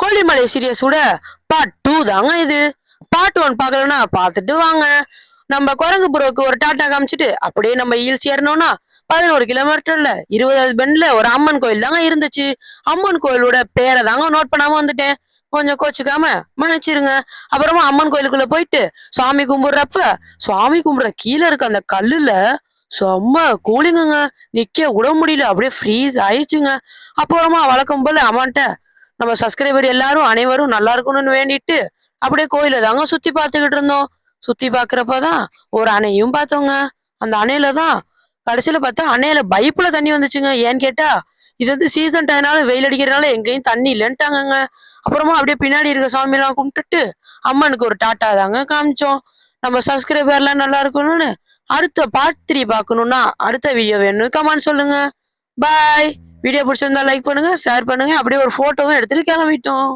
Kollimalai சீரியஸோட part 2 தாங்க இது. Part 1 பார்க்கலன்னா பார்த்துட்டு வாங்க. நம்ம குரங்குபுரோக்கு ஒரு டாட்டா காமிச்சிட்டு அப்படியே நம்ம ஹில்ஸ் ஏறணும்னா 11 கிலோமீட்டர்ல 20வது பெண்ட்ல ஒரு அம்மன் கோயில் தாங்க இருந்துச்சு. அம்மன் கோயிலோட பேரை தாங்க நோட் பண்ணாம வந்துட்டேன். கொஞ்சம் கோச்சுக்காம மன்னிச்சிருங்க. அப்புறமா அம்மன் கோயிலுக்குள்ள போயிட்டு சுவாமி கும்பிடுறப்ப சுவாமி கும்பிடுற கீழே இருக்க அந்த கல்லுல செம்ம கூலிங்குங்க. நிக்க விட முடியல, அப்படியே ஃப்ரீஸ் ஆயிடுச்சுங்க. அப்புறமா வழக்கம் போல அம்மான்ட்ட நம்ம சப்ஸ்கிரைபர் எல்லாரும் அனைவரும் நல்லா இருக்கணும்னு வேண்டிட்டு அப்படியே கோயில தாங்க சுத்தி பார்த்துக்கிட்டு இருந்தோம். சுத்தி பாக்குறப்பதான் ஒரு அணையும் பார்த்தோங்க. அந்த அணையில தான் கடைசியில பார்த்தா அணையில பைப்புல தண்ணி வந்துச்சுங்க. ஏன்னு கேட்டா இது வந்து சீசன் டைம்னால வெயில் அடிக்கிறதுனால எங்கேயும் தண்ணி இல்லைன்ட்டாங்கங்க. அப்புறமா அப்படியே பின்னாடி இருக்க சாமி எல்லாம் கும்பிட்டுட்டு அம்மனுக்கு ஒரு டாட்டா தாங்க காமிச்சோம். நம்ம சப்ஸ்கிரைபர் எல்லாம் நல்லா இருக்கணும்னு அடுத்த பார்ட் 3 பார்க்கணும்னா அடுத்த வீடியோ வேணும்னு கமெண்ட் சொல்லுங்க. பாய். வீடியோ பிடிச்சிருந்தா லைக் பண்ணுங்க, ஷேர் பண்ணுங்க. அப்படியே ஒரு போட்டோவும் எடுத்துட்டு கிளம்பிட்டோம்.